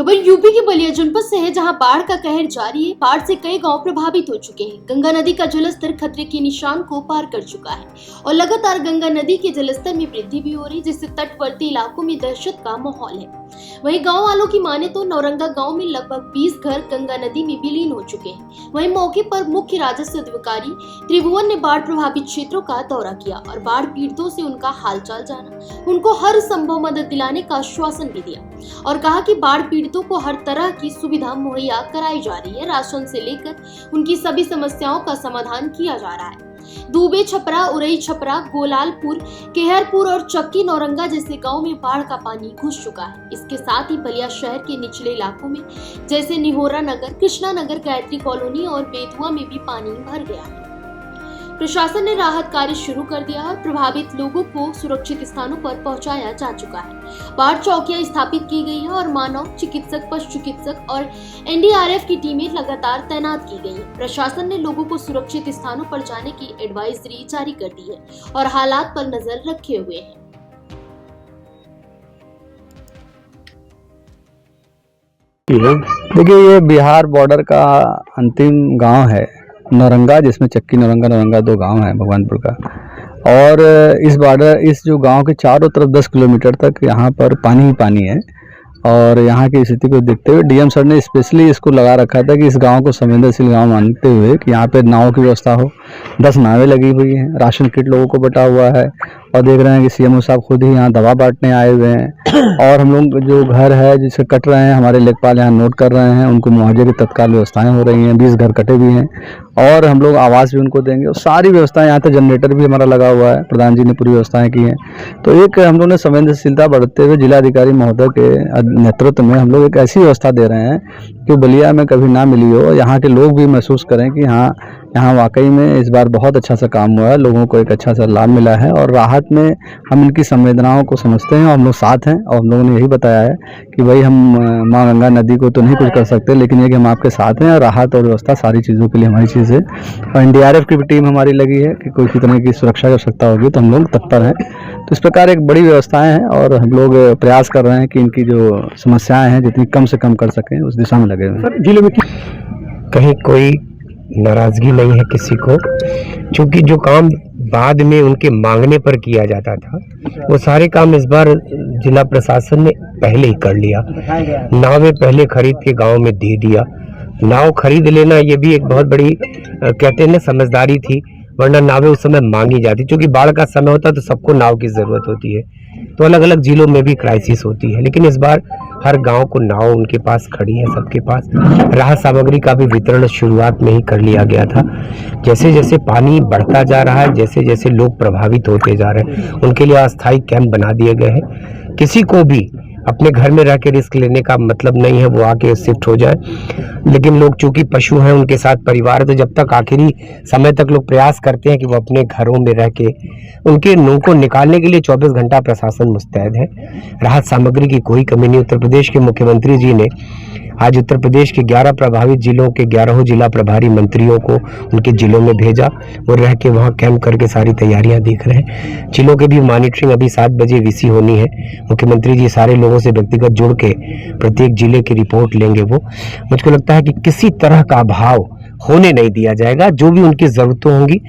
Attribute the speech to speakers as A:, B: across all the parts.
A: खबर यूपी के बलिया जनपद से है, जहां बाढ़ का कहर जारी है। बाढ़ से कई गांव प्रभावित हो चुके हैं। गंगा नदी का जलस्तर खतरे के निशान को पार कर चुका है और लगातार गंगा नदी के जलस्तर में वृद्धि भी हो रही, जिससे तटवर्ती इलाकों में दहशत का माहौल है। वहीं गांव वालों की माने तो नौरंगा गांव में लगभग 20 घर गंगा नदी में विलीन हो चुके हैं। वहीं मौके पर मुख्य राजस्व अधिकारी त्रिभुवन ने बाढ़ प्रभावित क्षेत्रों का दौरा किया और बाढ़ पीड़ितों से उनका हालचाल जाना, उनको हर संभव मदद दिलाने का आश्वासन भी दिया और कहा कि बाढ़ पीड़ितों को हर तरह की सुविधा मुहैया कराई जा रही है। राशन से लेकर उनकी सभी समस्याओं का समाधान किया जा रहा है। दूबे छपरा, उरई छपरा, गोलालपुर, केहरपुर और चक्की नौरंगा जैसे गांव में बाढ़ का पानी घुस चुका है। इसके साथ ही बलिया शहर के निचले इलाकों में जैसे निहोरा नगर, कृष्णा नगर, गायत्री कॉलोनी और बेतुआ में भी पानी भर गया है। प्रशासन ने राहत कार्य शुरू कर दिया और प्रभावित लोगों को सुरक्षित स्थानों पर पहुंचाया जा चुका है। बाढ़ चौकियां स्थापित की गई है और मानव चिकित्सक, पशु चिकित्सक और एनडीआरएफ की टीमें लगातार तैनात की गई है। प्रशासन ने लोगों को सुरक्षित स्थानों पर जाने की एडवाइजरी जारी कर दी है और हालात पर नजर रखे हुए है।
B: देखिए, ये बिहार बॉर्डर का अंतिम गांव है नौरंगा, जिसमें चक्की नौरंगा दो गांव हैं भगवानपुर का। और इस जो गांव के चारों तरफ 10 किलोमीटर तक यहाँ पर पानी ही पानी है। और यहाँ की स्थिति को देखते हुए डीएम सर ने स्पेशली इसको लगा रखा था कि इस गांव को संवेदनशील गांव मानते हुए कि यहाँ पे नाव की व्यवस्था हो। 10 नावें लगी हुई हैं, राशन किट लोगों को बटा हुआ है और देख रहे हैं कि सीएमओ साहब खुद ही यहाँ दवा बांटने आए हुए हैं। और हम लोग जो घर है जिसे कट रहे हैं, हमारे लेखपाल यहाँ नोट कर रहे हैं, उनको मुआवजे की तत्काल व्यवस्थाएं हो रही हैं। 20 घर कटे भी हैं और हम लोग आवास भी उनको देंगे और सारी व्यवस्थाएं, यहाँ तक जनरेटर भी हमारा लगा हुआ है, प्रधान जी ने पूरी व्यवस्थाएं की हैं। तो एक हम लोग ने संवेदनशीलता बढ़ते हुए जिलाधिकारी महोदय के नेतृत्व में हम लोग एक ऐसी व्यवस्था दे रहे हैं कि बलिया में कभी ना मिली हो। यहाँ के लोग भी महसूस करें कि हाँ, यहाँ वाकई में इस बार बहुत अच्छा सा काम हुआ है, लोगों को एक अच्छा सा लाभ मिला है और राहत में हम इनकी संवेदनाओं को समझते हैं और हम लोग साथ हैं। और हम लोगों ने यही बताया है कि भाई हम माँ गंगा नदी को तो नहीं कुछ कर सकते, लेकिन ये कि हम आपके साथ हैं और राहत और व्यवस्था सारी चीज़ों के लिए हमारी चीज़ है। और एनडीआरएफ की भी टीम हमारी लगी है कि कोई कितने की सुरक्षा की आवश्यकता होगी तो हम लोग तत्पर हैं। तो इस प्रकार एक बड़ी व्यवस्थाएँ हैं और हम लोग प्रयास कर रहे हैं कि इनकी जो समस्याएँ हैं जितनी कम से कम कर सकें उस दिशा में लगे हुए हैं।
C: जिले में कहीं कोई नाराजगी नहीं है किसी को, क्योंकि जो काम बाद में उनके मांगने पर किया जाता था वो सारे काम इस बार जिला प्रशासन ने पहले ही कर लिया। नावें पहले खरीद के गांव में दे दिया। नाव खरीद लेना ये भी एक बहुत बड़ी कहते हैं ना समझदारी थी, वरना नावें उस समय मांगी जाती। क्योंकि बाढ़ का समय होता है तो सबको नाव की जरूरत होती है, तो अलग अलग जिलों में भी क्राइसिस होती है। लेकिन इस बार हर गांव को नाव उनके पास खड़ी है, सबके पास। राहत सामग्री का भी वितरण शुरुआत में ही कर लिया गया था। जैसे जैसे पानी बढ़ता जा रहा है, जैसे जैसे लोग प्रभावित होते जा रहे हैं, उनके लिए अस्थायी कैंप बना दिए गए हैं। किसी को भी अपने घर में रह के रिस्क लेने का मतलब नहीं है वो आके शिफ्ट हो जाए। लेकिन लोग चूंकि पशु हैं, उनके साथ परिवार है, तो जब तक आखिरी समय तक लोग प्रयास करते हैं कि वो अपने घरों में रह के उनके नों को निकालने के लिए 24 घंटा प्रशासन मुस्तैद है। राहत सामग्री की कोई कमी नहीं। उत्तर प्रदेश के मुख्यमंत्री जी ने आज उत्तर प्रदेश के 11 प्रभावित जिलों के 11 जिला प्रभारी मंत्रियों को उनके जिलों में भेजा। वो रह के वहाँ कैंप करके सारी तैयारियां देख रहे हैं। जिलों के भी मॉनिटरिंग अभी 7 बजे वीसी होनी है। मुख्यमंत्री जी सारे लोगों से व्यक्तिगत जुड़ के प्रत्येक जिले की रिपोर्ट लेंगे। वो मुझको लगता है कि किसी तरह का अभाव होने नहीं दिया जाएगा। जो भी उनकी जरूरतें होंगी,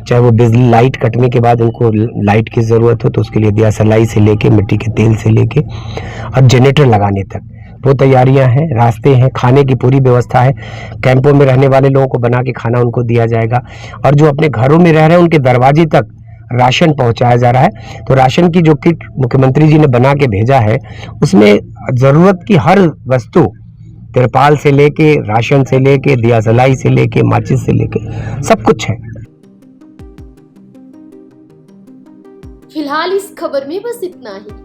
C: चाहे वो बिजली लाइट कटने के बाद उनको लाइट की जरूरत हो तो उसके लिए दिया सलाई से लेके मिट्टी के तेल से लेके और जनरेटर लगाने तक वो तैयारियां हैं। रास्ते हैं, खाने की पूरी व्यवस्था है। कैंपों में रहने वाले लोगों को बना के खाना उनको दिया जाएगा और जो अपने घरों में रह रहे हैं उनके दरवाजे तक राशन पहुंचाया जा रहा है। तो राशन की जो किट मुख्यमंत्री जी ने बना के भेजा है उसमें जरूरत की हर वस्तु, तिरपाल से लेके, राशन से लेके, दिया सलाई से लेके, माचिस से लेके सब कुछ है।
A: फिलहाल इस खबर में बस इतना ही।